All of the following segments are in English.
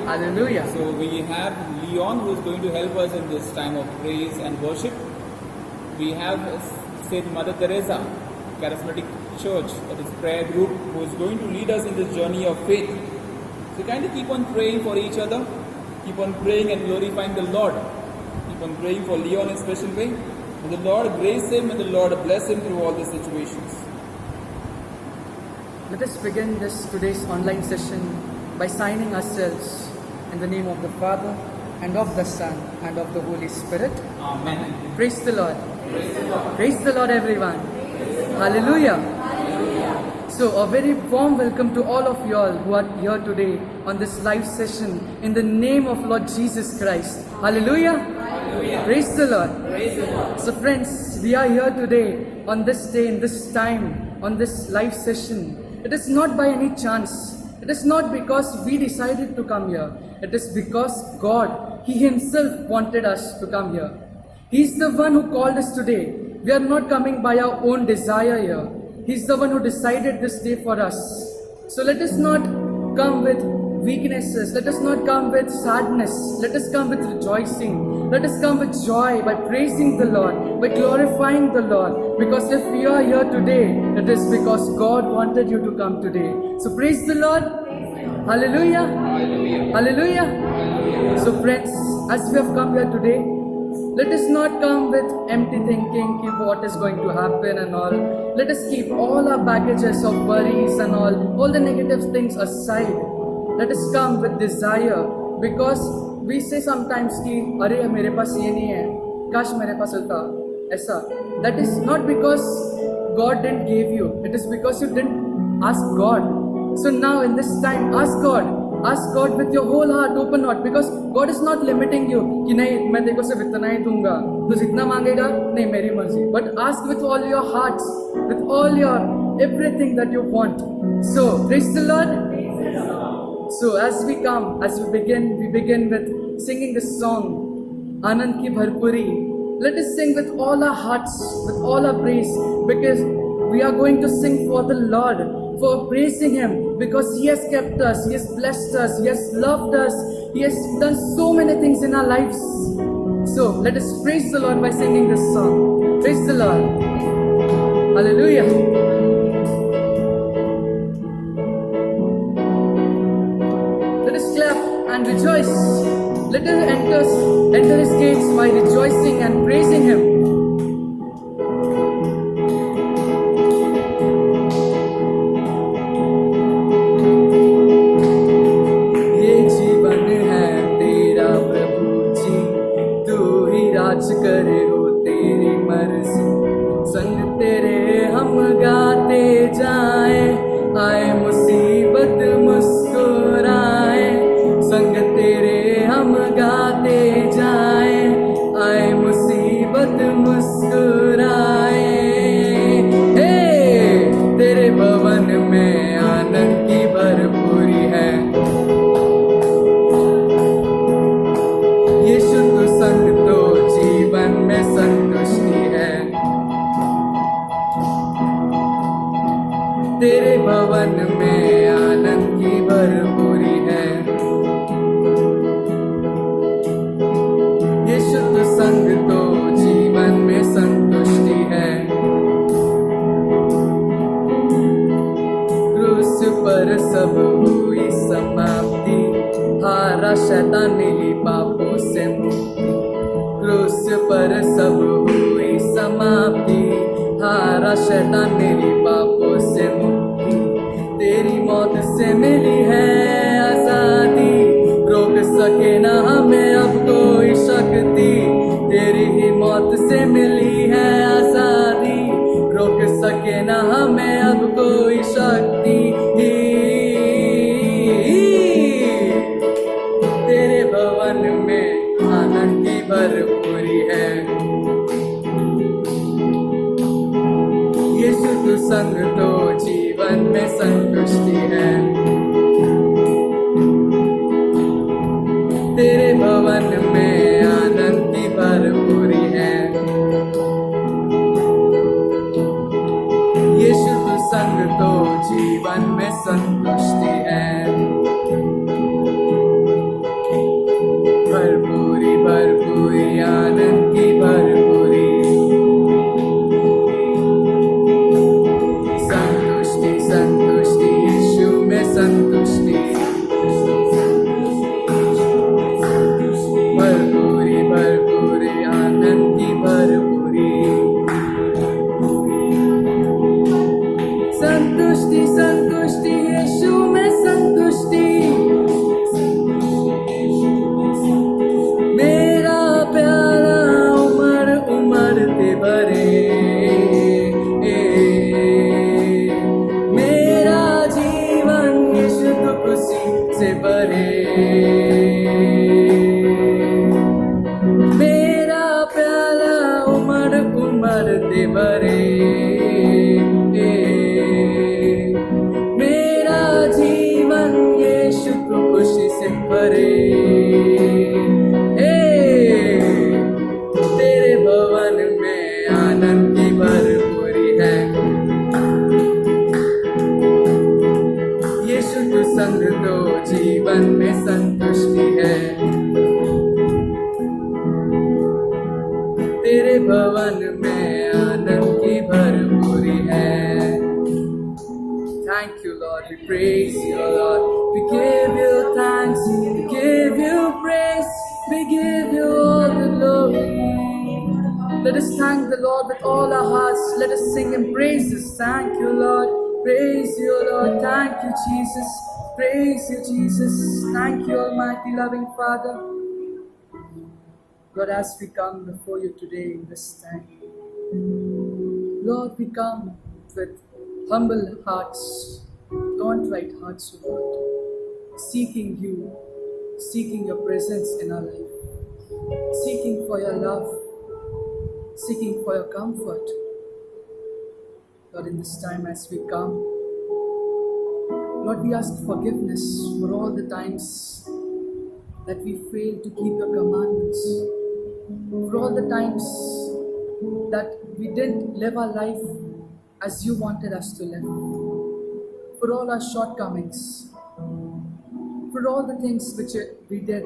Hallelujah. So we have Leon who is going to help us in this time of praise and worship. We have Saint Mother Teresa, Charismatic Church, that is prayer group, who is going to lead us in this journey of faith. So kind of keep on praying for each other, keep on praying and glorifying the Lord. Keep on praying for Leon in a special way. May the Lord grace him and the Lord bless him through all the situations. Let us begin today's online session by signing ourselves in the name of the Father, and of the Son, and of the Holy Spirit. Amen. Praise the Lord. Praise the Lord. Praise the Lord, everyone. Hallelujah. So, a very warm welcome to all of you all who are here today on this live session in the name of Lord Jesus Christ. Hallelujah. Hallelujah. Praise the Lord. Praise the Lord. So, friends, we are here today on this day, in this time, on this live session. It is not by any chance. It is not because we decided to come here. It is because God, He Himself wanted us to come here. He is the one who called us today. We are not coming by our own desire here. He is the one who decided this day for us. So let us not come with weaknesses. Let us not come with sadness. Let us come with rejoicing. Let us come with joy by praising the Lord, by glorifying the Lord. Because if we are here today, it is because God wanted you to come today. So praise the Lord. Hallelujah. Hallelujah. Hallelujah. Hallelujah. So friends, as we have come here today, let us not come with empty thinking, keep what is going to happen and all. Let us keep all our baggages of worries and all the negative things aside. Let us come with desire, because we say sometimes कि अरे मेरे पास ये नहीं है, काश मेरे पास होता ऐसा. That is not because God didn't give you. It is because you didn't ask God. So now in this time, ask God. Ask God with your whole heart, open heart, because God is not limiting you कि नहीं मैं तेरे को सिर्फ इतना ही दूंगा, तो जितना मांगेगा नहीं मेरी मर्जी. But ask with all your hearts, with all your everything that you want. So praise the Lord. So as we come, as we begin with singing this song, Anand Ki Bharpuri. Let us sing with all our hearts, with all our praise, because we are going to sing for the Lord, for praising Him, because He has kept us, He has blessed us, He has loved us, He has done so many things in our lives. So let us praise the Lord by singing this song. Praise the Lord. Hallelujah. Let us clap and rejoice. Let us enter His gates by rejoicing and praising Him. करे हो तेरी मर्जी, संग तेरे हम गाते जाए, आए मुसीबत मुस्कुराए, संग तेरे हम गाते जाए, आए मुसीबत मुस्कुराए. तेरे भवन में आनंद की भरपूरी है, ये शुद्ध संग तो जीवन में संतुष्टि है. तेरे भवन में आनंद की भरपूरी है, ये शुद्ध संग तो जीवन में संतुष्टि है. क्रूस पर सब हुई समाप्ति, हारा शैतान मिली पापों से मुक्ति. क्रूस पर सब हुई समाप्ति, हारा शैतान मेरी पापों से मुक्ति. तेरी मौत से मिली है आजादी, रोक सके ना हमें अब कोई शक्ति. तेरी ही मौत से मिली है आजादी, रोक सके ना हमें अब कोई शक्ति. तेरे भवन में आनंद की भरपूरी है, ये शुद्ध संग तो जीवन में संतुष्टि है. तेरे भवन में आनंद की भरपूरी है, ये शुद्ध संग तो जीवन में संतुष्टि है. मरते भरे मेरा जीवन यीशु तू खुशी से भरे तेरे भवन में आनंद की भरपूरी है यीशु तू संग तो जीवन में संतुष्टि है तेरे भवन में आनंद की भरपूरी है Thank you, Lord. We praise you, Lord. We give you thanks. We give you praise. We give you all the glory. Let us thank the Lord with all our hearts. Let us sing and praises. Thank you, Lord. Praise you, Lord. Thank you, Jesus. Praise you, Jesus. Thank you, Almighty, loving Father. Lord, as we come before you today in this time, Lord, we come with humble hearts, contrite hearts, O Lord, seeking you, seeking your presence in our life, seeking for your love, seeking for your comfort. Lord, in this time as we come, Lord, we ask forgiveness for all the times that we failed to keep your commandments, for all the times that we didn't live our life as you wanted us to live, for all our shortcomings, for all the things which we did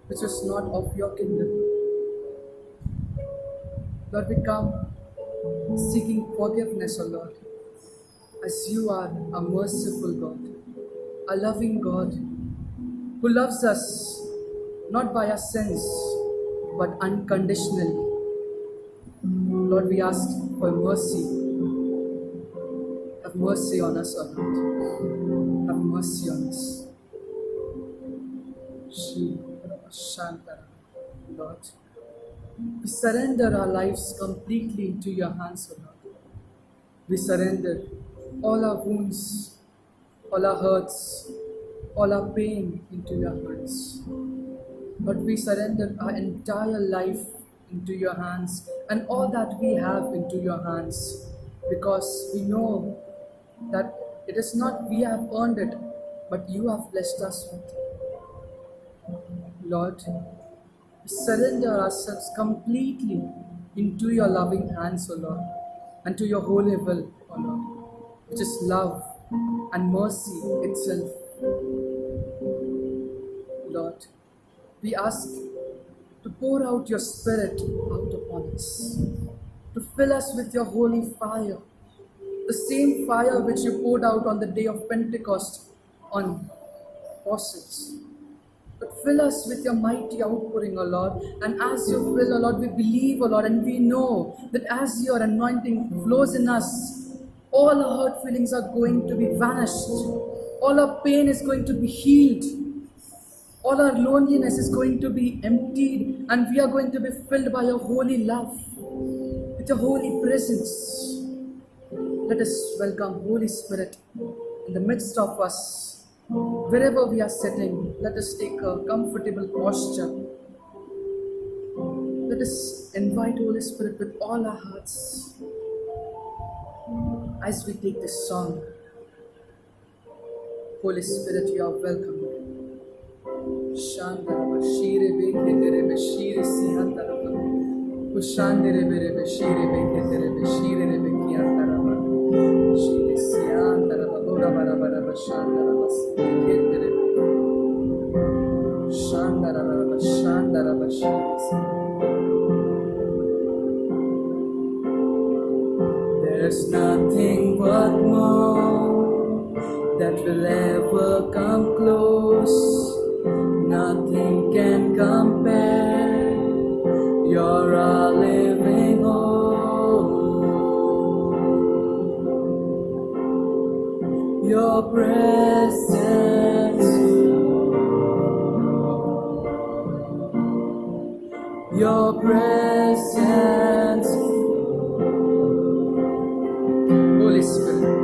which was not of your kingdom. Lord, we come seeking forgiveness, O Lord, as you are a merciful God, a loving God who loves us not by our sins but unconditionally. Lord, we ask for mercy. Have mercy on us, O Lord. Have mercy on us. Lord, we surrender our lives completely into your hands, O Lord. We surrender all our wounds, all our hurts, all our pain into your hands. Lord, we surrender our entire life into your hands and all that we have into your hands, because we know that it is not we have earned it, but you have blessed us with. Lord, we surrender ourselves completely into your loving hands, O Lord, and to your holy will, O Lord, which is love and mercy itself. Lord, we ask to pour out your Spirit out upon us, to fill us with your holy fire, the same fire which you poured out on the day of Pentecost on apostles. But fill us with your mighty outpouring, O Lord. And as you fill, O Lord, we believe, O Lord, and we know that as your anointing flows in us, all our hurt feelings are going to be vanished. All our pain is going to be healed. All our loneliness is going to be emptied, and we are going to be filled by your holy love, with your holy presence. Let us welcome Holy Spirit in the midst of us. Wherever we are sitting, let us take a comfortable posture. Let us invite Holy Spirit with all our hearts as we take this song. Holy Spirit, you are welcome. Shandara Shire Bekere Beshire Sihantaraba. Ushandere Bere Beshire Bekere Beshire Bekiantaraba. Shire Sihantaraba. Ora Barabara Shandaraba. Shandaraba Shandaraba Shire. There's nothing but more that will ever come close. Nothing can compare. You're our living hope. Your presence, your presence, Holy Spirit.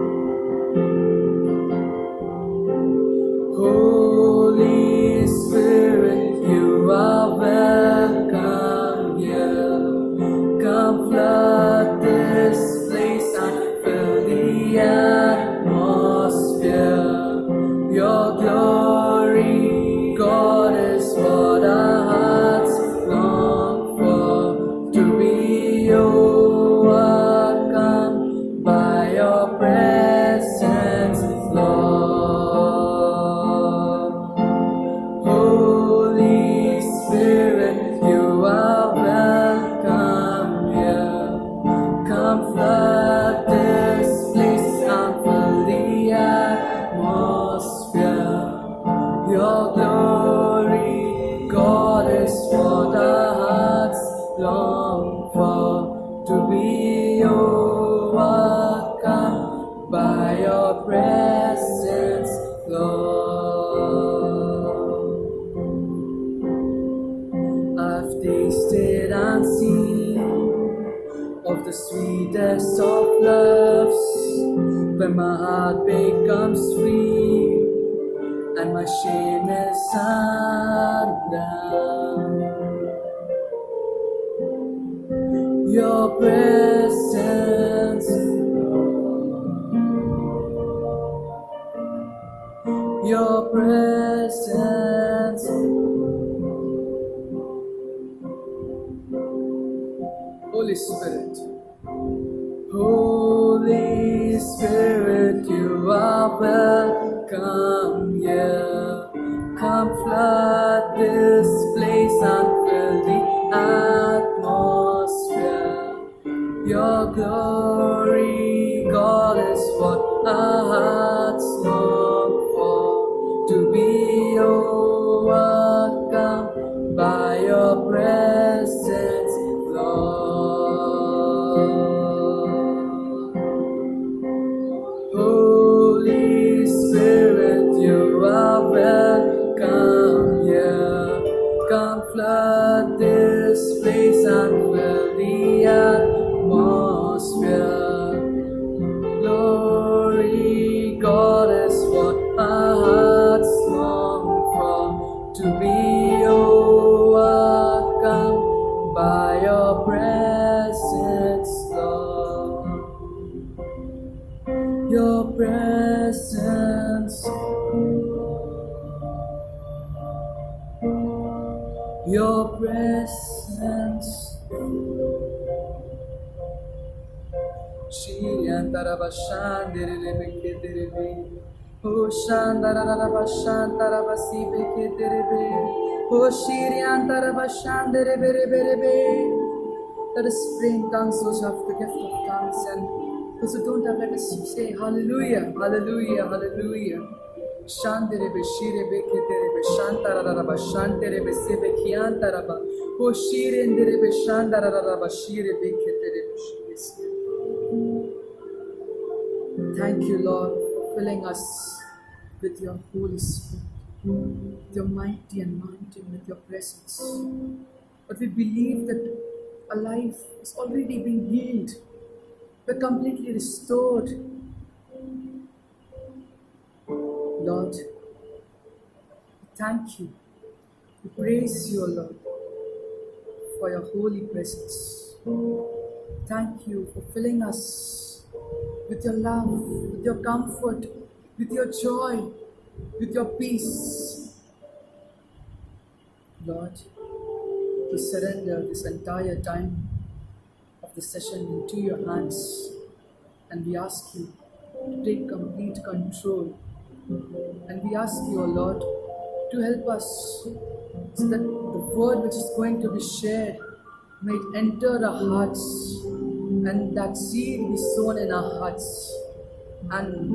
Holy Spirit, you are welcome here. Come flood to be overcome by your presence, Lord. I've tasted and seen of the sweetest of loves, when my heart becomes free and my shame is undone. Your presence, your presence, Holy Spirit. Holy Spirit, you are welcome here. Come flood this place and fill the atmosphere. Your glory, God, is what our hearts long for. To be overcome by your presence, Lord. Holy Spirit, you are welcome here. Come flood this place and fill the atmosphere. Glory, God, is what our hearts long for. To be overcome by your presence, Lord. Your presence, your presence. Shiri antaraba shandere beketerebe, oh shandaraba shantaraba si beketerebe, oh shiri antaraba shandere berebe. Let us pray in tongues, those who have the gift of tongues, and those who don't have, let us say hallelujah, hallelujah, hallelujah. Shanderebe shirebe keterebe shantararaba shanterebe sebe kiantaraba, oh shirenderebe shandararaba shirebe keterebe shirebe. Thank you, Lord, for filling us with your Holy Spirit, with your mighty anointing, with your presence. But we believe that our life is already being healed. We're completely restored. Lord, we thank you. We praise you, Lord, for your holy presence. Thank you for filling us with your love, with your comfort, with your joy, with your peace. Lord, we surrender this entire time of the session into your hands, and we ask you to take complete control. And we ask you, O Lord, to help us so that the word which is going to be shared may it enter our hearts, and that seed be sown in our hearts, and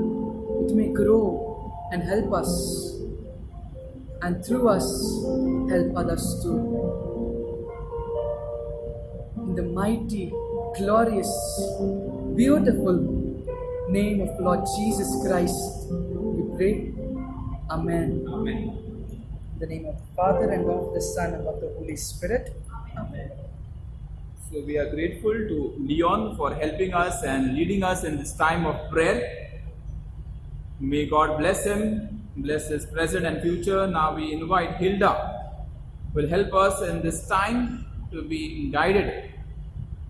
it may grow and help us, and through us help others too. In the mighty, glorious, beautiful name of Lord Jesus Christ, we pray. Amen. Amen. In the name of the Father, and of the Son, and of the Holy Spirit. Amen. So we are grateful to Leon for helping us and leading us in this time of prayer. May God bless him, bless his present and future. Now we invite Hilda, who will help us in this time to be guided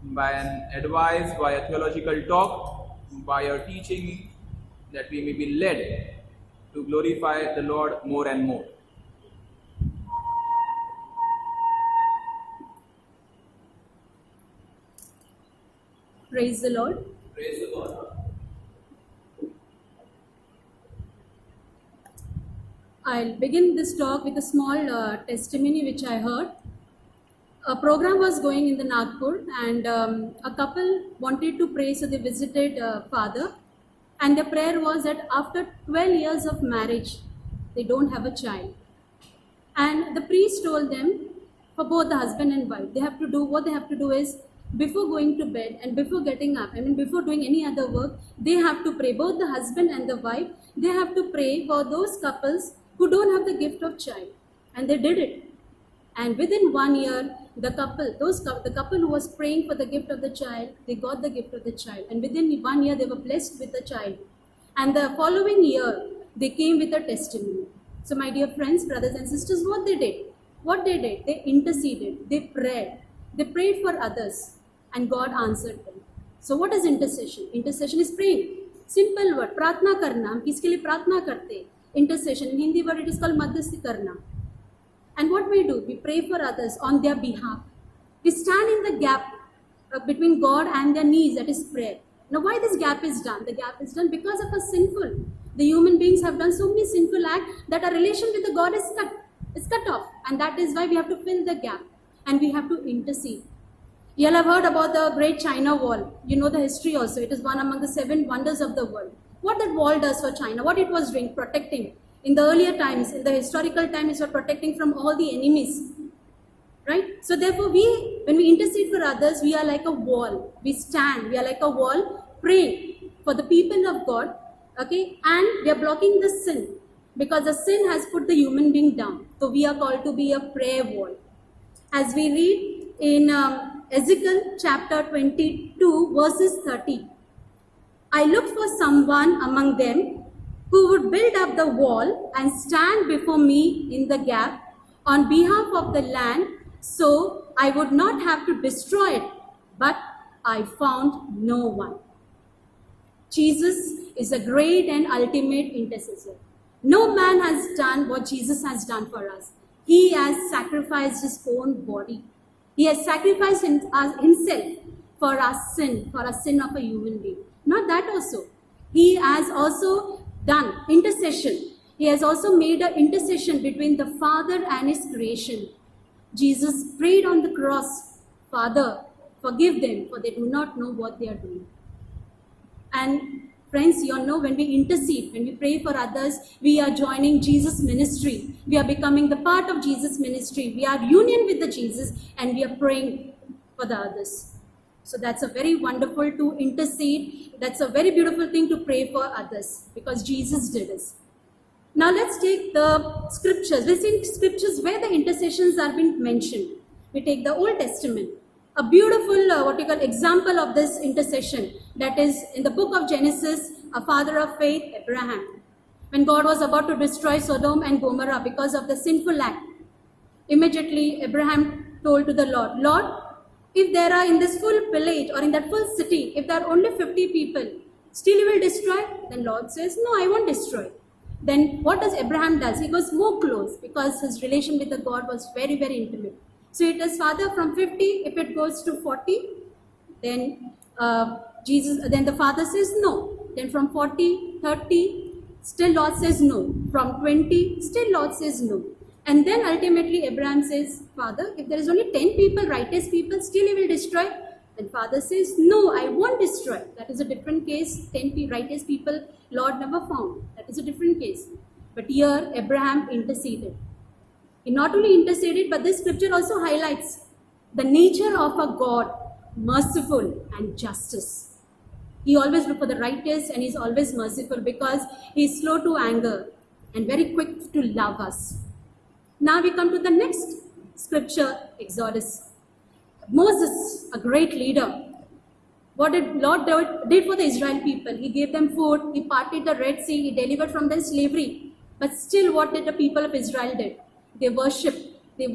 by an advice, by a theological talk, by your teaching, that we may be led to glorify the Lord more and more. Praise the Lord. Praise the Lord. I'll begin this talk with a small testimony which I heard. A program was going in the Nagpur, and a couple wanted to pray, so they visited father, and the prayer was that after 12 years of marriage, they don't have a child. And the priest told them, for both the husband and wife, what they have to do is before going to bed and before getting up, before doing any other work, they have to pray. Both the husband and the wife, they have to pray for those couples who don't have the gift of child. And they did it. And within 1 year, the couple who was praying for the gift of the child, they got the gift of the child. And within 1 year, they were blessed with the child. And the following year, they came with a testimony. So my dear friends, brothers and sisters, what they did? They interceded, they prayed for others, and God answered them. So what is intercession? Intercession is praying. Simple word, प्रार्थना करना. हम किसके लिए प्रार्थना करते? Intercession. In Hindi word it is called मध्यस्थी करना. And what we do? We pray for others on their behalf. We stand in the gap between God and their needs, that is prayer. Now why this gap is done? The gap is done because of us sinful. The human beings have done so many sinful acts that our relation with the God is cut off. And that is why we have to fill the gap. And we have to intercede. You all have heard about the Great China Wall. You know the history also. It is one among the 7 wonders of the world. What that wall does for China, what it was doing, protecting. In the earlier times, in the historical times, it was protecting from all the enemies. Right? So therefore, when we intercede for others, we are like a wall. We stand, we are like a wall, praying for the people of God. Okay? And we are blocking the sin. Because the sin has put the human being down. So we are called to be a prayer wall. As we read in Ezekiel chapter 22 verses 30. I looked for someone among them who would build up the wall and stand before me in the gap on behalf of the land, so I would not have to destroy it. But I found no one. Jesus is a great and ultimate intercessor. No man has done what Jesus has done for us. He has sacrificed his own body. He has sacrificed himself for our sin of a human being. Not that also. He has also done intercession. He has also made an intercession between the Father and his creation. Jesus prayed on the cross, Father, forgive them, for they do not know what they are doing. And friends, you all know when we intercede, when we pray for others, we are joining Jesus' ministry. We are becoming the part of Jesus' ministry. We are union with the Jesus and we are praying for the others. So that's a very wonderful to intercede. That's a very beautiful thing to pray for others because Jesus did it. Now let's take the scriptures. Let's see scriptures where the intercessions are being mentioned. We take the Old Testament. A beautiful example of this intercession, that is in the book of Genesis, a father of faith, Abraham. When God was about to destroy Sodom and Gomorrah because of the sinful act, immediately Abraham told to the Lord, Lord, if there are in this full village or in that full city, if there are only 50 people, still you will destroy? Then Lord says, no, I won't destroy. Then what does Abraham does? He goes more close because his relation with the God was very, very intimate. So it is Father from 50, if it goes to 40, then then the Father says no. Then from 40, 30, still Lord says no. From 20, still Lord says no. And then ultimately Abraham says, Father, if there is only 10 people, righteous people, still he will destroy. Then Father says, no, I won't destroy. That is a different case. 10 righteous people, Lord never found. That is a different case. But here Abraham interceded. He not only interceded, but this scripture also highlights the nature of a God, merciful and justice. He always looks for the righteous and he's always merciful because he is slow to anger and very quick to love us. Now we come to the next scripture, Exodus. Moses, a great leader. What did Lord did for the Israel people? He gave them food, he parted the Red Sea, he delivered from their slavery. But still what did the people of Israel did? They worshipped, they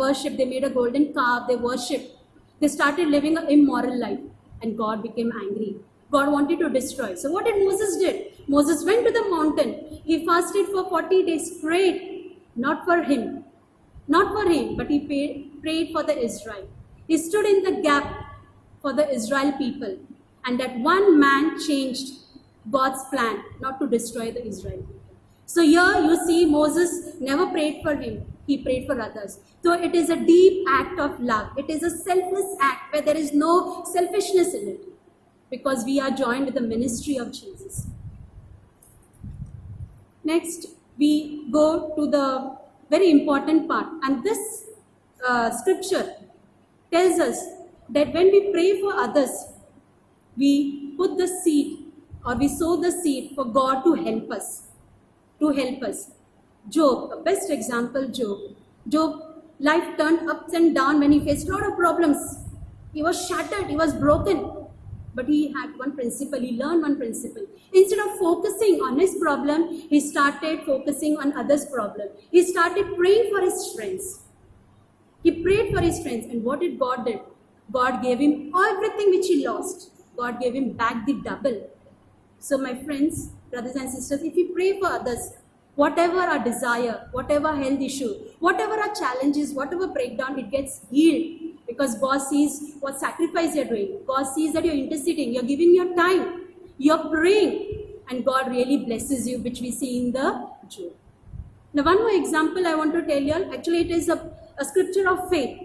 made a golden calf, they worshipped. They started living an immoral life and God became angry. God wanted to destroy. So what did Moses did? Moses went to the mountain. He fasted for 40 days, prayed, not for him, but he prayed for the Israel. He stood in the gap for the Israel people. And that one man changed God's plan not to destroy the Israel people. So here you see Moses never prayed for him. He prayed for others. So it is a deep act of love. It is a selfless act where there is no selfishness in it. Because we are joined with the ministry of Jesus. Next, we go to the very important part. And this scripture tells us that when we pray for others, we put the seed or we sow the seed for God to help us. To help us. Job, a best example, Job. Job, life turned ups and down when he faced a lot of problems. He was shattered, he was broken. But he had one principle, he learned one principle. Instead of focusing on his problem, he started focusing on others' problem. He started praying for his friends. He prayed for his friends, and what did God do? God gave him everything which he lost. God gave him back the double. So my friends, brothers and sisters, if we pray for others, whatever our desire, whatever health issue, whatever our challenges, whatever breakdown, it gets healed. Because God sees what sacrifice you're doing. God sees that you're interceding, you're giving your time, you're praying, and God really blesses you, which we see in the Job. Now, one more example I want to tell you. Actually, it is a scripture of faith.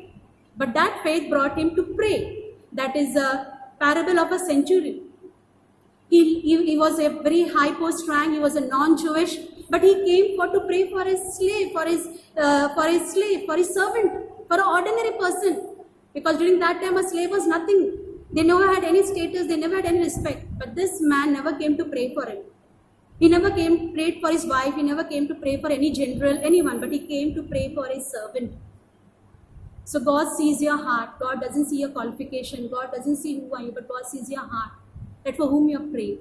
But that faith brought him to pray. That is a parable of a centurion. He was a very high post rank. He was a non-Jewish, but he came to pray for his slave, for his slave, for his servant, for an ordinary person. Because during that time, a slave was nothing. They never had any status. They never had any respect. But this man never came to pray for him. He never prayed for his wife. He never came to pray for any general, anyone. But he came to pray for his servant. So God sees your heart. God doesn't see your qualification. God doesn't see who are you, but God sees your heart. That for whom you are praying.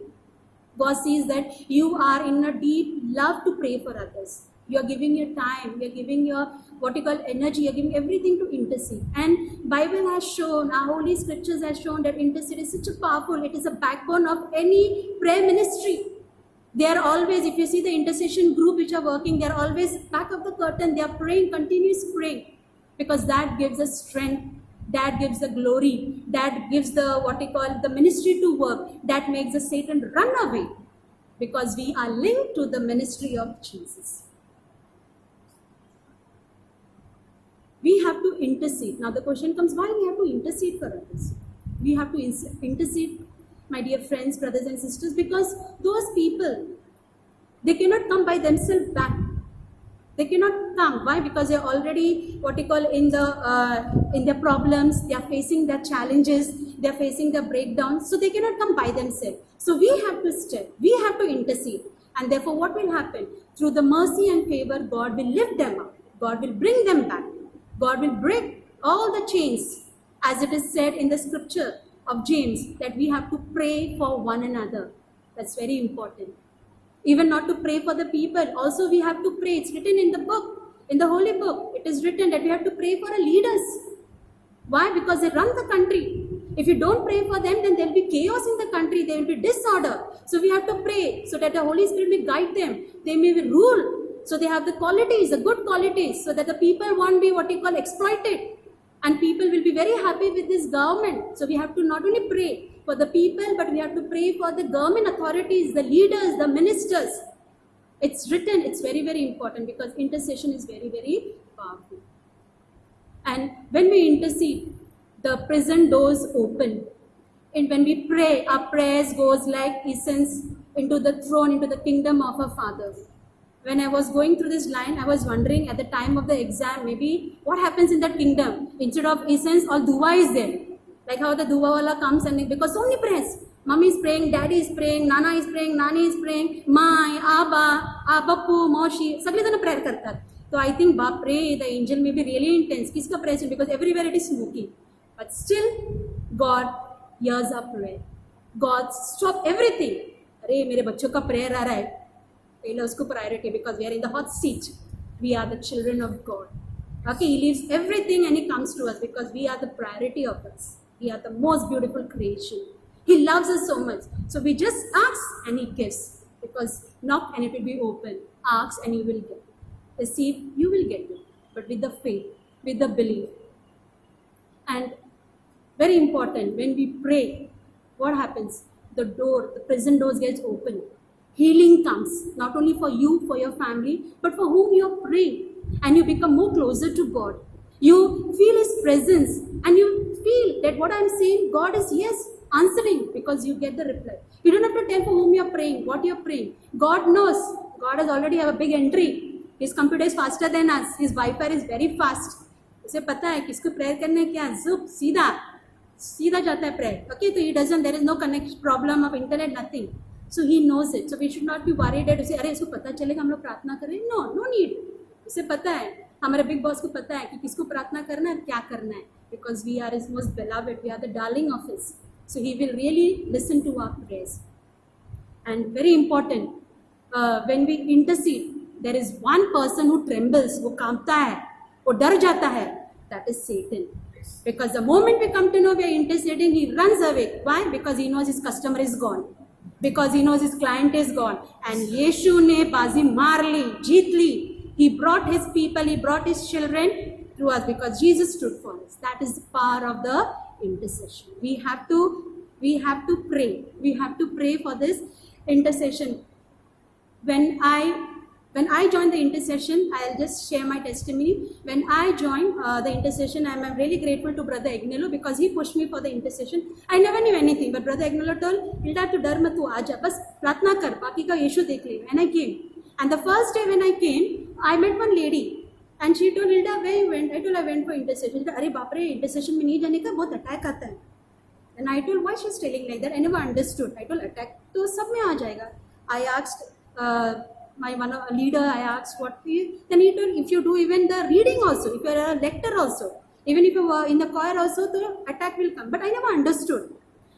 God sees that you are in a deep love to pray for others. You are giving your time. You are giving your energy. You are giving everything to intercede. And Bible has shown, our holy scriptures has shown that intercede is such a powerful. It is a backbone of any prayer ministry. They are always, if you see the intercession group which are working, they are always back of the curtain. They are praying, continuous praying. Because that gives us strength, that gives the glory, that gives the ministry to work, that makes the Satan run away, because we are linked to the ministry of Jesus. We have to intercede. Now the question comes, why we have to intercede for others? We have to intercede, my dear friends, brothers and sisters, because those people, they cannot come by themselves back. They cannot come. Why? Because they're already in their problems. They are facing their challenges. They are facing their breakdowns. So they cannot come by themselves. So we have to step. We have to intercede. And therefore, what will happen? Through the mercy and favor, God will lift them up. God will bring them back. God will break all the chains, as it is said in the scripture of James, that we have to pray for one another. That's very important. Even not to pray for the people, also we have to pray. It's written in the book, in the holy book. It is written that we have to pray for our leaders. Why? Because they run the country. If you don't pray for them, then there will be chaos in the country. There will be disorder. So we have to pray so that the Holy Spirit will guide them. They may rule. So they have the qualities, the good qualities, so that the people won't be exploited. And people will be very happy with this government. So we have to not only pray for the people, but we have to pray for the government authorities, the leaders, the ministers. It's written, it's very, very important, because intercession is very, very powerful. And when we intercede, the prison doors open. And when we pray, our prayers goes like incense into the throne, into the kingdom of our Father. When I was going through this line, I was wondering at the time of the exam, maybe what happens in that kingdom? Instead of incense, all dua is there. Like how the dua wala comes, and because so many prayers. Mummy is praying, daddy is praying, nana is praying, nani is praying, mai, abba, abappu, moshi, sagle jana prayer kartat. So I think, Bapre, the angel may be really intense. Kiska prayer, because everywhere it is smoky. But still, God hears our prayer. God stop everything. Arey, mere bachcho ka prayer aa raha hai. Pehle usko priority, because we are in the hot seat. We are the children of God. Okay, He leaves everything and He comes to us, because we are the priority of us. We are the most beautiful creation. He loves us so much. So we just ask and He gives. Because knock and it will be open. Ask and you will get. Receive, you will get it. But with the faith, with the belief. And very important, when we pray, what happens? The prison doors gets open. Healing comes, not only for you, for your family, but for whom you are praying. And you become more closer to God. You feel His presence, and you feel that what I am saying, God is answering, because you get the reply. You don't have to tell for whom you are praying, what you are praying. God knows. God has already have a big entry. His computer is faster than us. His Wi-Fi is very fast. उसे पता है किसको prayer करना है क्या, zup, सीधा. सीधा जाता है prayer. Okay, so he doesn't, there is no connection, problem of internet, nothing. So he knows it. So we should not be worried that उसे अरे इसको पता चलेगा हम लोग प्रार्थना करें. No need. उसे पता है, हमारे बिग बॉस को पता है कि किसको प्रार्थना करना है, क्या करना है. Because we are his most beloved, we are the darling of his. So he will really listen to our prayers. And very important, when we intercede, there is one person who trembles, वो कांपता है, वो डर जाता है. That is Satan. Because the moment we come to know we are interceding, he runs away. Why? Because he knows his customer is gone. Because he knows his client is gone. And Yeshu ने बाजी मार ली, जीत ली. He brought his people, he brought his children through us because Jesus stood for us. That is the power of the intercession. We have to pray. We have to pray for this intercession. When I joined the intercession, I'll just share my testimony. When I joined the intercession, I'm really grateful to Brother Agnello because he pushed me for the intercession. I never knew anything, but Brother Agnello told, Hilda, tu dar mat, tu aaja, bas pratna kar, baki ka Yeshu dekh le. And I came. And the first day when I came, I met one lady. And she told, Hilda, where you went? I told, I went for intercession. She told, अरे बाप रे, intercession में नहीं जाने का बहुत attack आता है. And I told, why she's telling like that? I never understood. I told, attack तो सब में आ जाएगा. I asked my one leader, I asked what you, then he told, if you do even the reading also, if you are a lector also, even if you were in the choir also, the attack will come. But I never understood.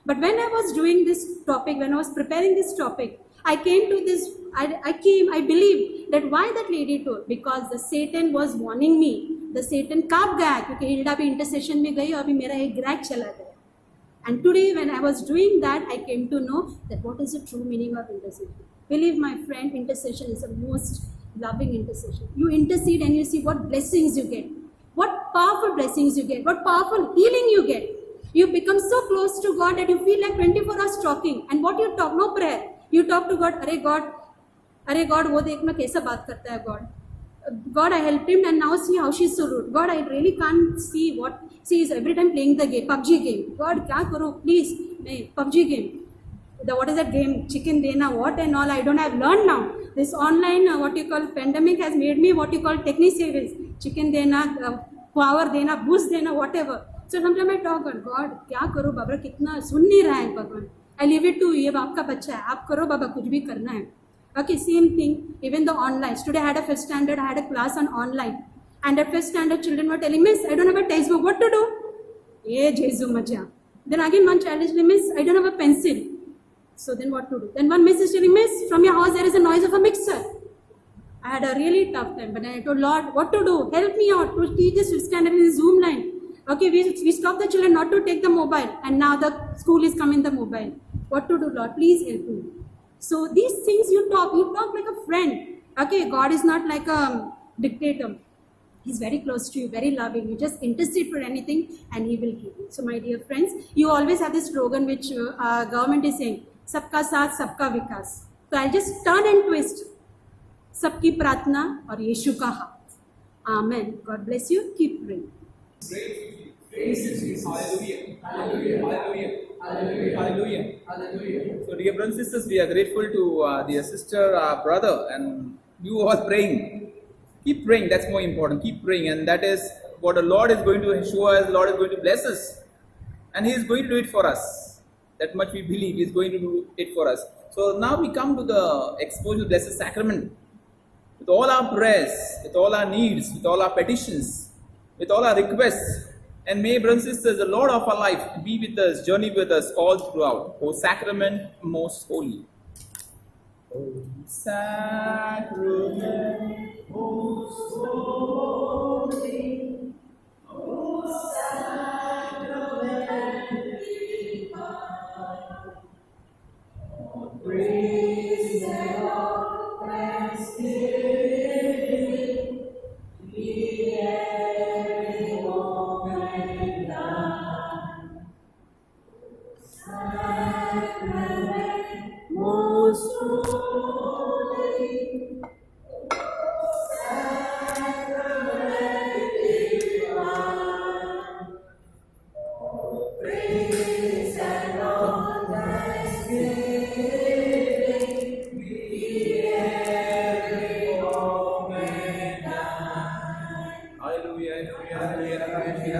But when I was doing this topic, when I was preparing this topic, I came to this, I believed that why that lady told, because the Satan was warning me. The Satan काँप गया क्योंकि Hilda भी intercession में गई और अभी मेरा एक ग्रैक चला गया. And today when I was doing that, I came to know that what is the true meaning of intercession. Believe my friend, intercession is the most loving intercession. You intercede and you see what blessings you get. What powerful blessings you get. What powerful healing you get. You become so close to God that you feel like 24 hours talking. And what you talk, no prayer. You talk to God, अरे God, वो देखना कैसा बात करता है God. God, I helped him and now see how she's so rude. God, I really can't see what she is every time playing the game, PUBG game. God, क्या करो, please, PUBG game. What is that game? Chicken dena, what and all, I don't have learned now. This online, what you call pandemic has made me what you call technicalities. Chicken dena, power dena, boost dena, whatever. So sometimes I talk, God, क्या करो बाबा, कितना सुन नहीं रहा है भगवान. I leave it to you, ये आपका बच्चा है, आप करो बाबा, कुछ भी करना है. Okay, same thing, even the online. Today I had a fifth standard, I had a class on online. And at fifth standard, children were telling, Miss, I don't have a textbook, what to do? Yeah, Jesu Maja. Then again one child is telling, Miss, I don't have a pencil. So then what to do? Then one miss is telling, Miss, from your house there is a noise of a mixer. I had a really tough time, but I told Lord, what to do? Help me out to teach this fifth standard in Zoom line. Okay, we stopped the children not to take the mobile, and now the school is coming the mobile. What to do, Lord? Please help me. So these things you talk like a friend. Okay, God is not like a dictator. He's very close to you, very loving. You just intercede for anything and he will give you. So my dear friends, you always have this slogan which government is saying, सबका साथ सबका विकास. So I'll just turn and twist. सबकी प्रार्थना और यीशु का हाथ. Amen. God bless you. Keep praying. Hallelujah. Hallelujah. Hallelujah. Hallelujah. So dear brothers and sisters, we are grateful to dear sister, our brother, and you all praying. Keep praying, that's more important. Keep praying, and that is what the Lord is going to show us. The Lord is going to bless us, and He is going to do it for us. That much we believe He is going to do it for us. So now we come to the exposure of the Blessed Sacrament. With all our prayers, with all our needs, with all our petitions, with all our requests, and may, brothers and sisters, the Lord of our life be with us, journey with us all throughout. O Sacrament most holy. O Sacrament most holy. O Sacrament divine. All praise and all thanksgiving be every moment done. Sacrament most holy. Sacrament divine. All praise and all thanksgiving be every moment done. Hallelujah. Hallelujah. Hallelujah.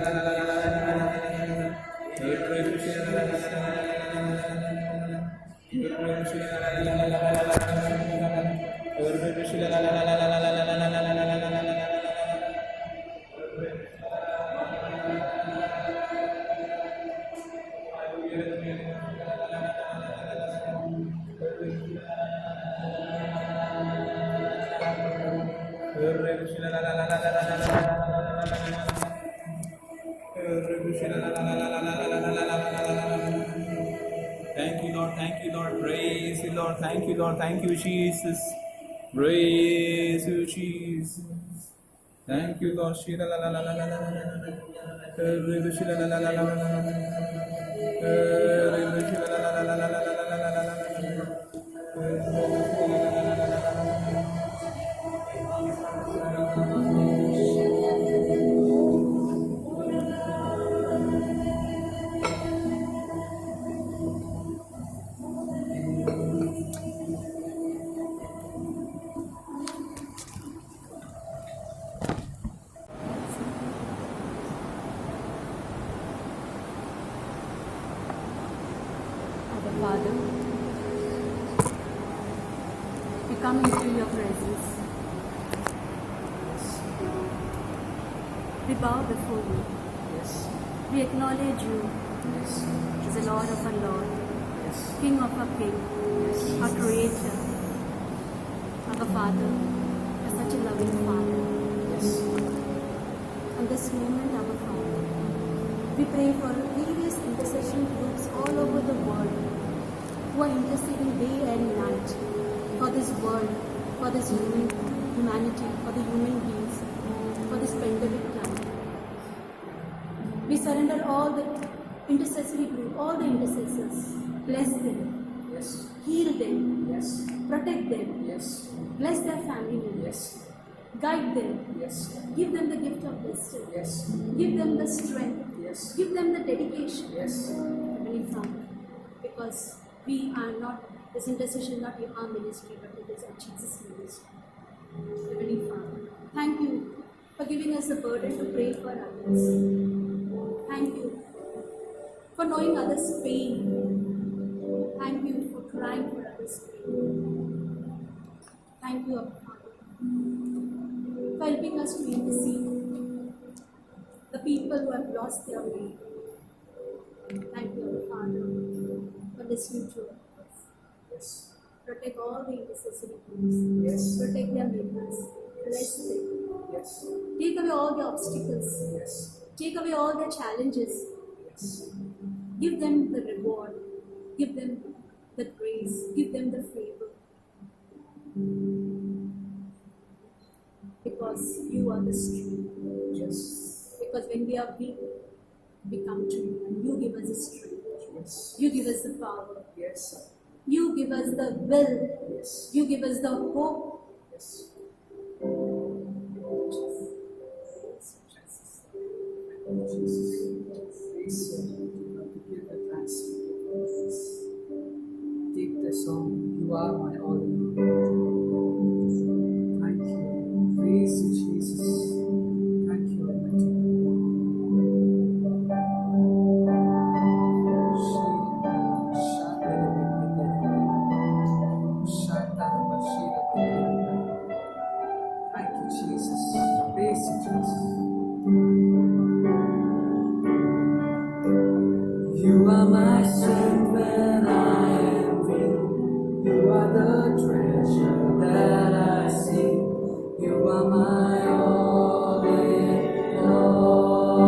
Thank you, Lord. Thank you, Lord. Praise you, Lord. Thank you, Lord. Thank you, Jesus. Praise you, Jesus. Thank you, Lord. Our Father, we come into your presence. We bow before you. Yes. We acknowledge you Yes. as the Lord of our Lord, Yes. King of our King, our Creator, our Father, you're such a loving Father. Yes. On this moment, our Father, we pray for various intercession groups all over the world who are interceding day and night for this world, for this humanity, for the human beings, for this pandemic time. We surrender all the intercessory group, all the intercessors. Bless them, Yes. heal them, Yes. protect them, Yes. bless their family members, Yes. guide them, Yes. give them the gift of wisdom, Yes. give them the strength, Yes. give them the dedication. Yes. Heavenly Father, because we are not, this intercession not in our ministry, but it is of Jesus' ministry. Heavenly Father, thank you for giving us the burden to pray for others. Thank you for knowing others' pain. Thank you for crying for others' pain. Thank you, our Father, for helping us to intercede the people who have lost their way. Thank you, our Father, for listening to us. Yes. Protect all the intercessory groups. Yes. Protect their members. Bless them. Yes. Take away all the obstacles. Yes. Take away all the challenges. Yes. Give them the reward. Give them the grace. Give them the favor. Because you are the strength. Yes. Because when we are weak, we come to you and you give us the strength. Yes. You give us the power. Yes. You give us the will. Yes. You give us the hope. Yes. Jesus. Please, give the thanks to Jesus. Take the song, You Are My All in All. Thank you. Praise you, Jesus. Thank you, Almighty. Thank you, Jesus. Praise you, Jesus. You are my strength when I am weak. You are the treasure that I see. You are my all in all.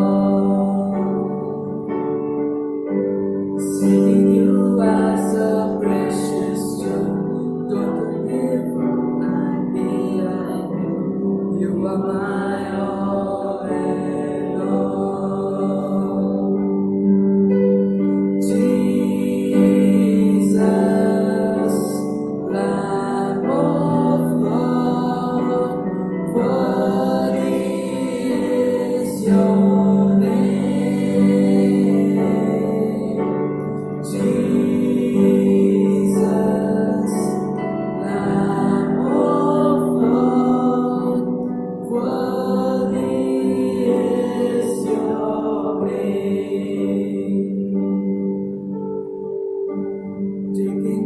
Seeking you as a precious stone, don't live and be of you. You are my all in all. Jesus, Lamb of God,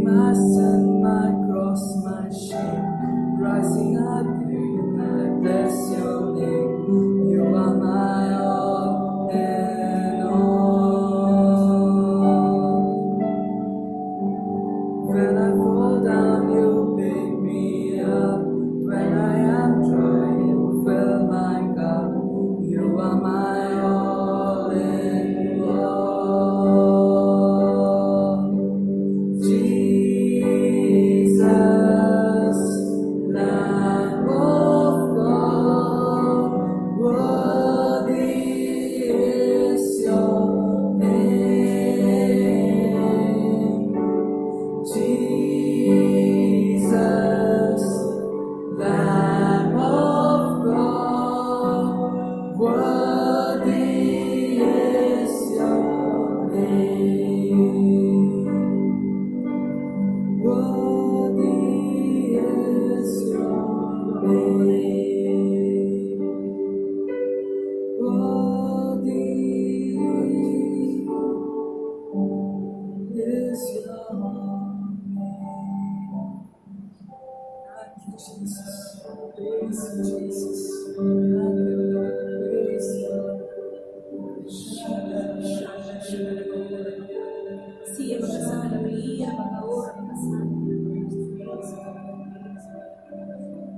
my sin, my cross, my shame. Rising again, I bless your name. You are my all in all. When I fall down, you pick me up. When I am dry, you fill my cup. You are my all in all. Jesus, Lamb of God, worthy is your name. Jesus, Lamb of God, worthy is your name. Worthy is your name. Worthy is your name. Thank you, Jesus. Praise you, Jesus. Praise you.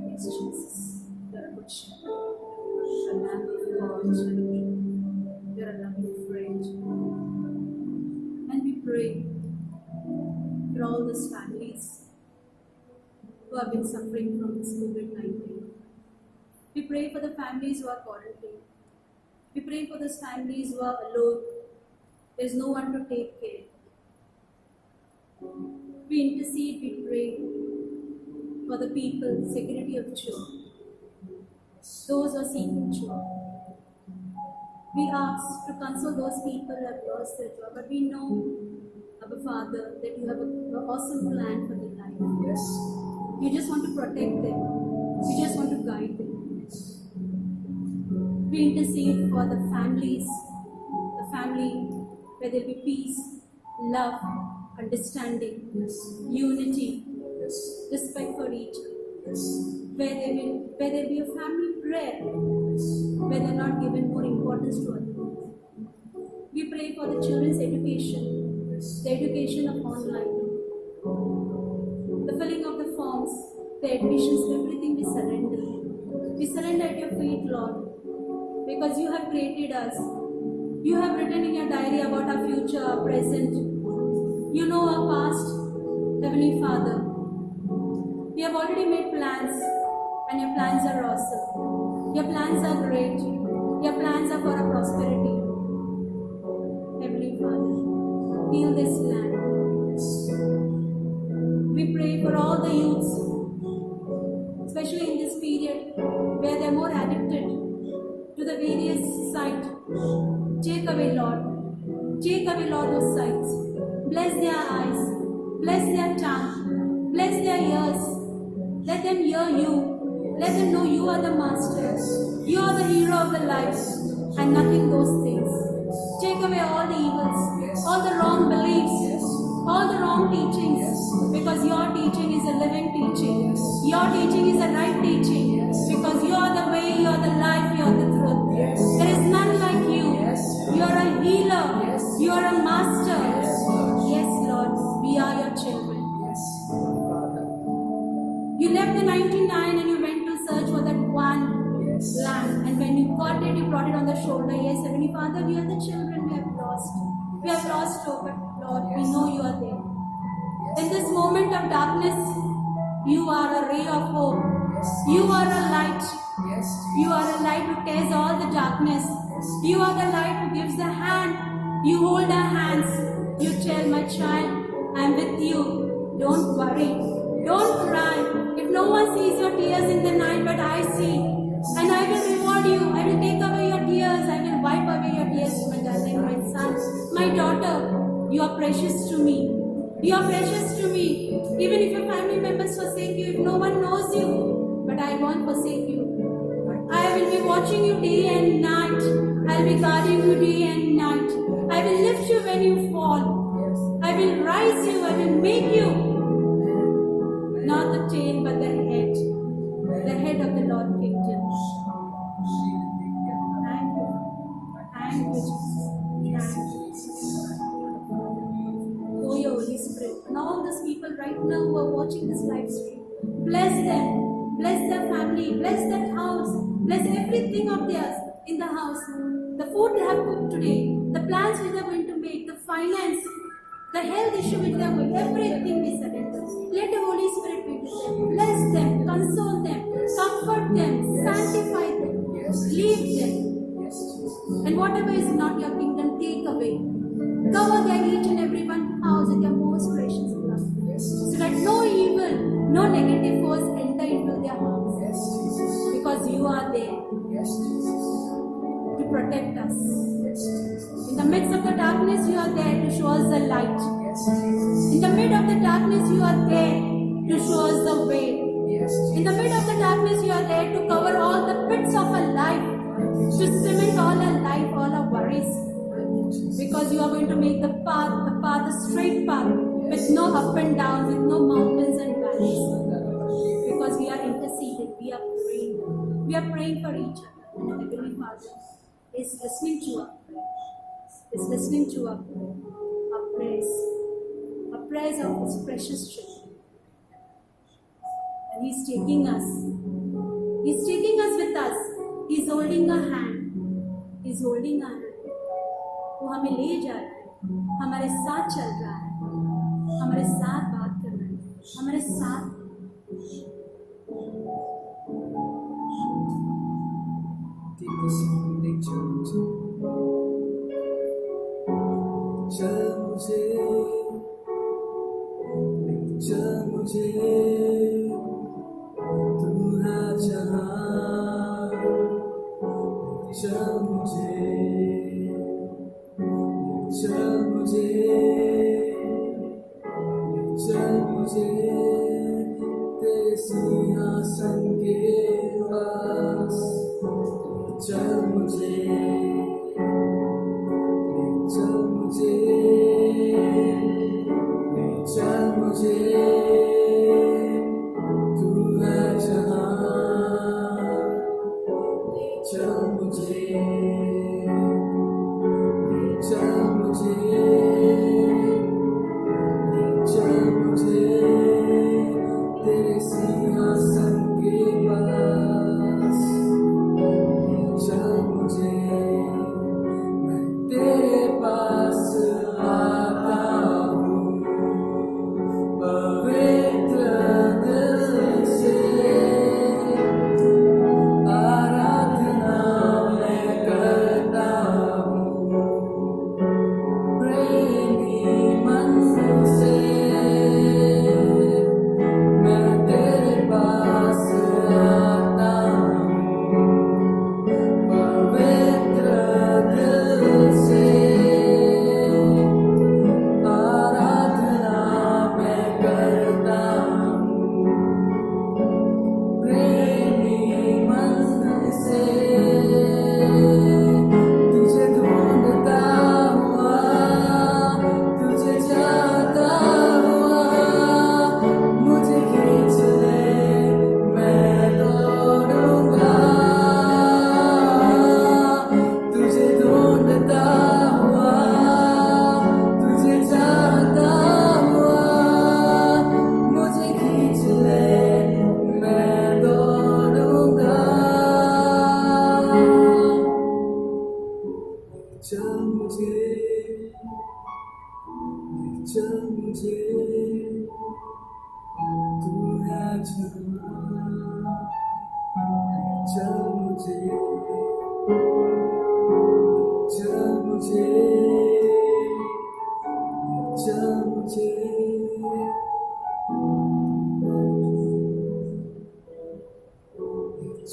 Yes, Jesus, you're a good shepherd. The Lamb of God. You're a lovely friend. And we pray for all those families who have been suffering from this COVID-19. We pray for the families who are quarantined. We pray for those families who are alone. There's no one to take care. We intercede, we pray for the people, security of job, those who are seeking job. We ask to console those people who have lost their job, but we know, our Father, that you have an awesome plan for their life. Yes. You just want to protect them. You just want to guide them. We intercede for the families, the family where there will be peace, love, understanding, unity, respect for each other. Where there will be a family prayer, where they're not given more importance to others. We pray for the children's education, the education of online, the filling of the forms, the admissions, everything we surrender. We surrender at your feet, Lord, because you have created us. You have written in your diary about our future, our present. You know our past, Heavenly Father. We have already made plans, and your plans are awesome. Your plans are great. Your plans are for our prosperity. Heavenly Father, heal this land. We pray for all the youths, especially in this period where they are more addicted to the various sites. Take away, Lord. Take away, Lord, those sights. Bless their eyes. Bless their tongue. Bless their ears. Let them hear you. Let them know you are the master. You are the hero of the life, and nothing those things. Take away all the evils, all the wrong beliefs, all the wrong teachings, because your teaching is a living teaching. Your teaching is a right teaching, because you are the way, you are the life, you are the truth. There is none like you. You are a healer. You are a master. Yes, Lord, we are your children. You left the 99 and you went to search for that one lamb. And when you got it, you brought it on the shoulder. Yes, Heavenly Father, we are the children we have lost. We have lost hope, but Lord, we know you are there. In this moment of darkness, you are a ray of hope. You are a light. You are a light who tears all the darkness. You are the light who gives the hand. You hold our hands. You tell my child, I am with you. Don't worry. Don't cry. If no one sees your tears in the night, but I see. And I will reward you. I will take away your tears. I will wipe away your tears, my darling, my son, my daughter. You are precious to me. You are precious to me. Even if your family members forsake you, if no one knows you, but I won't forsake you. I will be watching you day and night. I will be guarding you day and night. I will lift you when you fall. I will rise you. I will make you those people right now who are watching this live stream. Bless them, bless their family, bless that house, bless everything of theirs in the house. The food they have cooked today, the plans which they are going to make, the finance, the health issue which they are going, everything we surrender. Let the Holy Spirit be with them. Bless them, console them, comfort them, sanctify them, lead them. And whatever is not your kingdom, take away. Cover their each and every one house with your most precious blood. So that no evil, no negative force enter into their house. Because you are there to protect us. In the midst of the darkness, you are there to show us the light. In the midst of the darkness, you are there to show us the way. In the midst of the darkness, you are there to cover all the pits of our life, to cement all our life, all our worries. Because you are going to make the path a straight path, with no up and down, with no mountains and valleys. Because we are interceding, we are praying. We are praying for each other. And the Heavenly Father is listening to our prayers. Is listening to our prayers of His precious children. And He's taking us with us. He's holding our hand. He's holding our hand. वो हमें ले जा रहा है, हमारे साथ चल रहा है, हमारे साथ बात कर रहा है, हमारे साथ चल मुझे तू है जहां, चल मुझे तेरे सिंहासन के पास, चल मुझे तू है जहां, चल मुझे तेरे सिंहासन के पास, चल मुझे मैं तेरे पास आता हूँ, पवित्र दिल से आराधना मैं करता हूँ, प्रेमी मन से मैं तेरे पास आता हूँ, पवित्र दिल से आराधना मैं करता हूँ, प्रेमी मन से तुझे ढूंढता हुआ, तुझे चाहता हुआ, मुझे खींच ले मैं दौड़ूंगा, तुझे ढूंढता हुआ, तुझे चाहता हुआ, मुझे खींच ले मैं दौड़ूंगा, चल मुझे तू है जहां, चल मुझे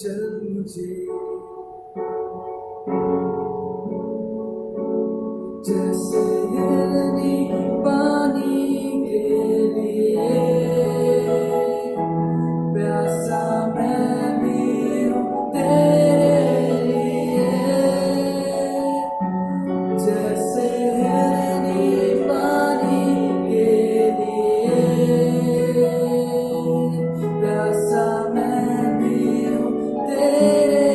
चल मुझे जैसे हिरनी पानी के लिए प्यासा मैं भी हूँ तेरे लिए, जैसे हिरनी पानी के लिए प्यासा मैं भी हूँ तेरे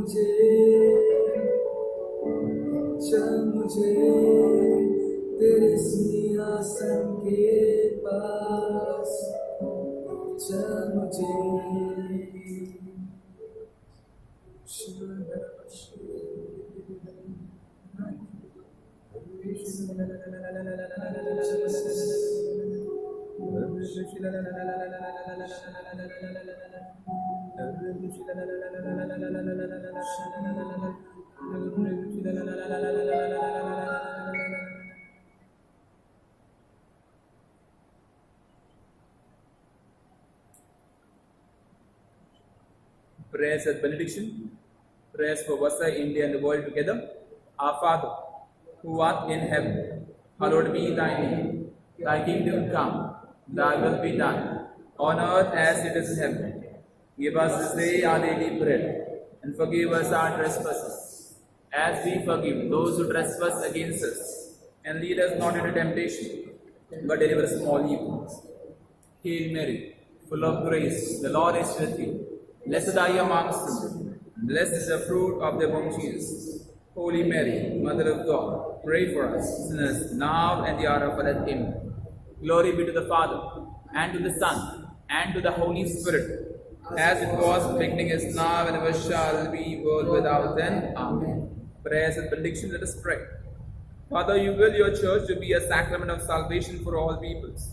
मुझे तेरे सिंहासन के पास चल मुझे Prayers as benediction. Prayers for Vasai, India and the world together. Our Father, who art in heaven, hallowed be thy name. Thy kingdom come, thy will be done, on earth as it is in heaven. Give us this day our daily bread, and forgive us our trespasses, as we forgive those who trespass against us. And lead us not into temptation, but deliver us from all evil. Hail Mary, full of grace, the Lord is with you. Blessed are you amongst women, and blessed is the fruit of thy womb, Jesus. Holy Mary, Mother of God, pray for us sinners, now and the hour of our death. Amen. Glory be to the Father, and to the Son, and to the Holy Spirit, as it was in the beginning, is now, and ever shall be, world without end. Amen. Prayers and benediction, let us pray. Father, you will your church to be a sacrament of salvation for all peoples.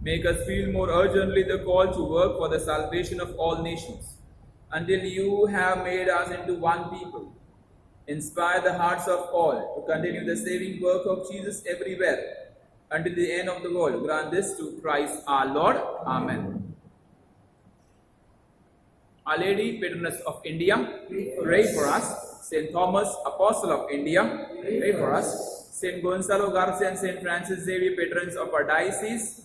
Make us feel more urgently the call to work for the salvation of all nations, until you have made us into one people. Inspire the hearts of all to continue the saving work of Jesus everywhere, until the end of the world. Grant this to Christ our Lord. Amen. Our Lady, Patroness of India, pray for us. Saint Thomas, Apostle of India, pray for us. Saint Gonzalo Garcia and Saint Francis Xavier, patrons of our diocese.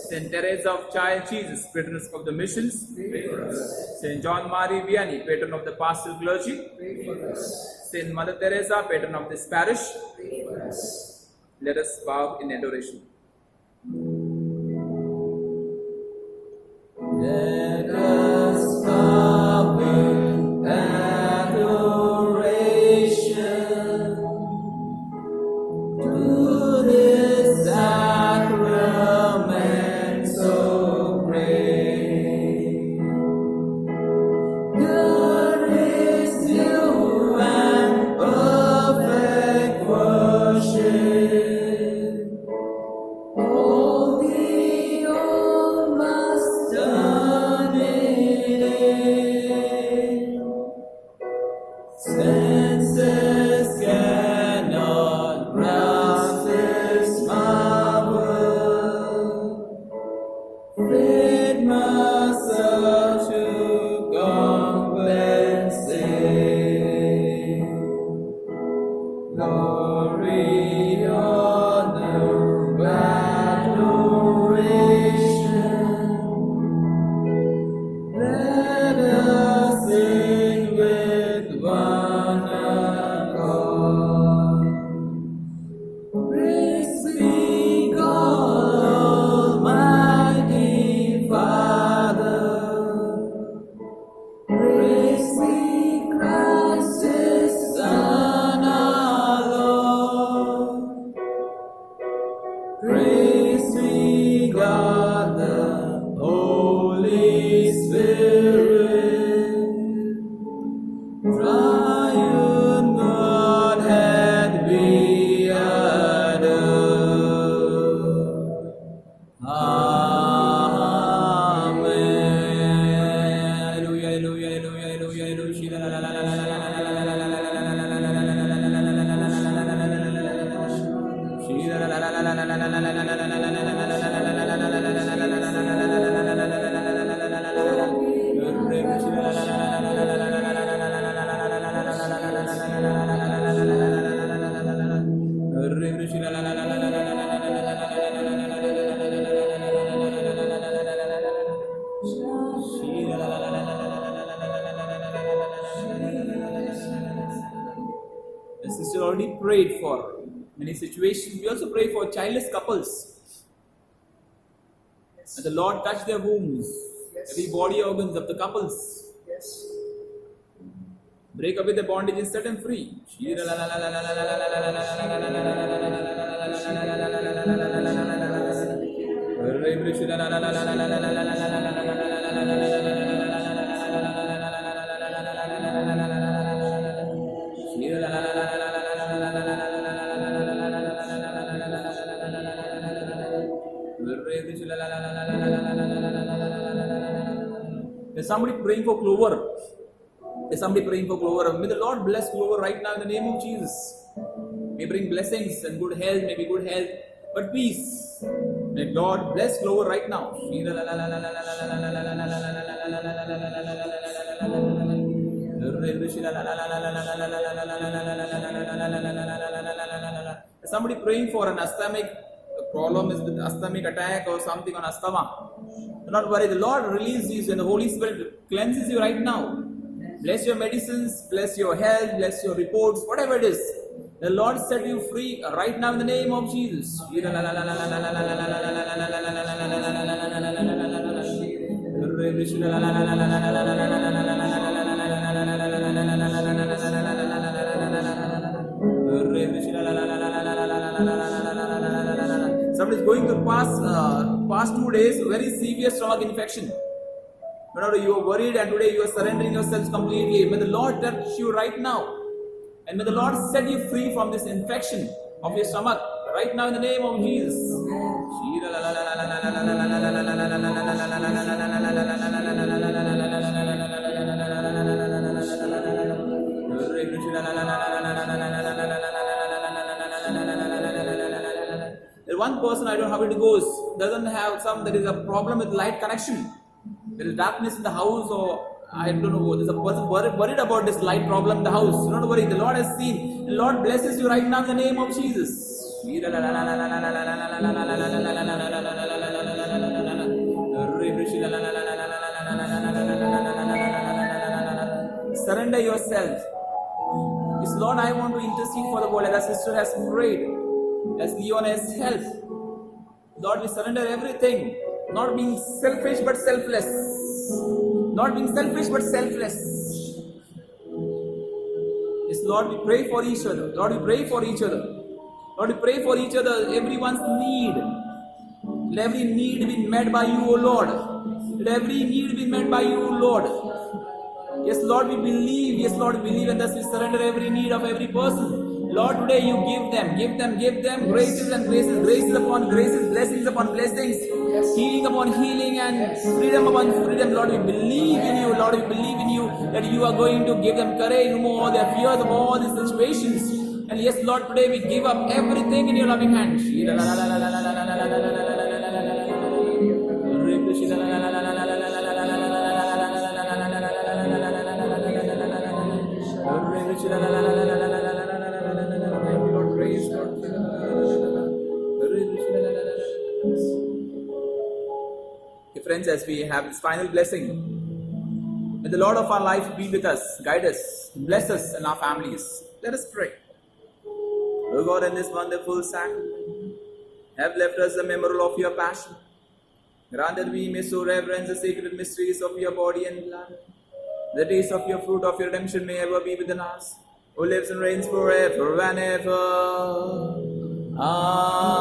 Saint Teresa of Child Jesus, patroness of the missions. Pray for us. Saint John Marie Vianney, patron of the pastoral clergy. Pray for us. Saint Mother Teresa, patron of this parish. Pray for us. Let us bow in adoration. Let us bow in adoration to this sacrament so great. There is new and perfect worship. All the old must turn in. Senses cannot grasp this marvel. Faith must serve to compensate. Glory, honor, adoration. Let us sing with one accord. Praise be God, Almighty Father. Praise be Christ, His Son, our Lord. Praise be God, the Holy Spirit. Triune Godhead be adored. Amen. Hallelujah, hallelujah, hallelujah, hallelujah, The sister already prayed for many situations. We also pray for childless couples. And the Lord touch their wombs, every body organs of the couples. Break away the bondage and set them free. There's somebody praying for Clover. There's somebody praying for Clover. May the Lord bless Clover right now in the name of Jesus. May bring blessings and good health, maybe good health, but peace. May God bless Clover right now. Somebody praying for an asthmatic problem is with asthmatic attack or something on asthma. Do not worry, the Lord releases you and the Holy Spirit cleanses you right now. Bless your medicines, bless your health, bless your reports, whatever it is. The Lord set you free right now in the name of Jesus. Somebody is going to past 2 days very severe stomach infection. Whenever you are worried and today you are surrendering yourselves completely, may the Lord touch you right now. And may the Lord set you free from this infection of your stomach right now in the name of Jesus. There's one person, I don't know how it goes, doesn't have there is a problem with light connection. There is darkness in the house, or I don't know, there's a person worried about this light problem in the house. Do not worry, the Lord has seen. The Lord blesses you right now in the name of Jesus. Surrender yourself. Yes, Lord, I want to intercede for the world as our sister has prayed, as Leon has helped. Lord, we surrender everything. Not being selfish but selfless. Not being selfish but selfless. Yes, Lord, we pray for each other. Lord, we pray for each other. Lord, we pray for each other, everyone's need. Let every need be met by you, O Lord. Let every need be met by you, O Lord. Yes, Lord, we believe. Yes, Lord, we believe, and thus we surrender every need of every person. Lord, today you give them graces and graces upon graces, blessings upon blessings, healing upon healing, and freedom upon freedom. Lord, we believe in you. Lord, we believe in you that you are going to give them courage, remove all their fears of all these situations. And yes, Lord, today we give up everything in your loving hand. Friends, as we have this final blessing, may the Lord of our life be with us, guide us, bless us and our families. Let us pray. O God, in this wonderful sacrament, have left us a memorial of your passion. Grant that we may so reverence the sacred mysteries of your body and blood. The taste of your fruit of your redemption may ever be within us, who lives and reigns forever and ever. Amen.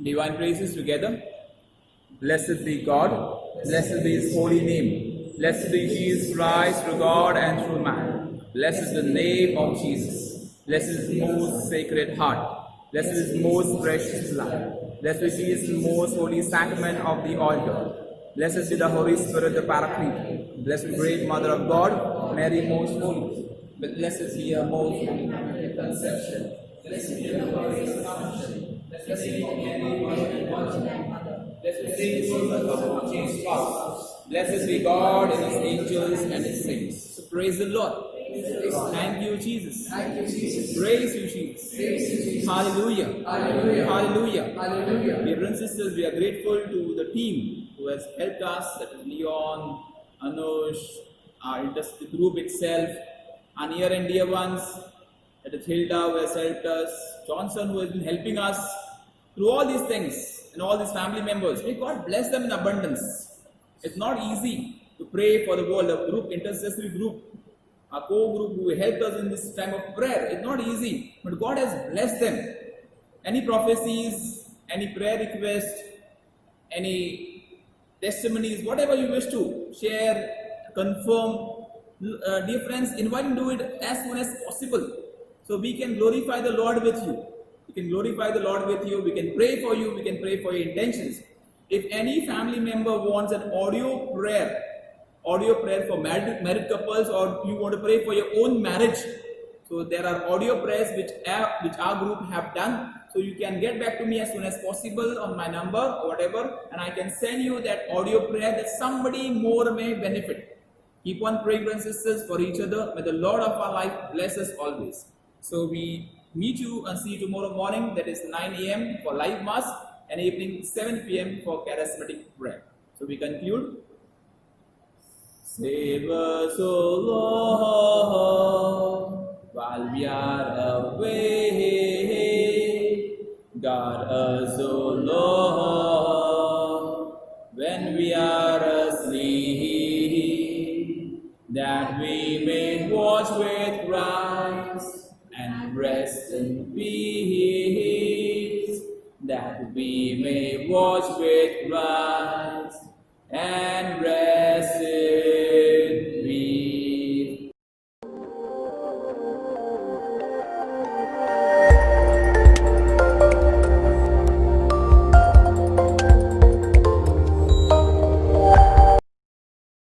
Divine praises together. Blessed be God, blessed be His holy name. Blessed be Jesus Christ through God and through man. Blessed is the name of Jesus. Blessed is His most sacred heart. Blessed is His most precious blood. Blessed be His most holy sacrament of the altar. Blessed be the Holy Spirit, the Paraclete. Blessed great Mother of God, Mary most holy. Blessed be her most holy Immaculate Conception. Blessed be the glorious Assumption. Blessed be Mary, Virgin and Mother. Blessed be the Jesus Christ. Blessed be God and His angels and His saints. So praise the Lord. Thank you, Jesus. Thank you, Jesus. Praise you, Jesus. Praise you, Jesus. Hallelujah. Hallelujah. Hallelujah. Hallelujah. Dear brothers and sisters, we are grateful to the team who has helped us, that is Leon, Anush, our industry group itself, our near and dear ones, that is Hilda who has helped us, Johnson who has been helping us through all these things, and all these family members. May God bless them in abundance. It's not easy to pray for the world. A group, intercessory group, a co-group who helped us in this time of prayer. It's not easy, but God has blessed them. Any prophecies, any prayer request, any testimonies, whatever you wish to share, confirm, dear friends, invite and do it as soon as possible, so we can glorify the Lord with you. We can glorify the Lord with you. We can pray for you. We can pray for your intentions. If any family member wants an audio prayer for married couples, or you want to pray for your own marriage, so there are audio prayers which our group have done. So you can get back to me as soon as possible on my number or whatever, and I can send you that audio prayer that somebody more may benefit. Keep on praying, brothers and sisters, for each other. May the Lord of our life bless us always. So we meet you and see you tomorrow morning, that is 9 a.m. for live mass, and evening 7 p.m. for charismatic prayer. So we conclude. Save us, O Lord, while we are away. Guard us, O Lord, when we are asleep, that we may watch with Christ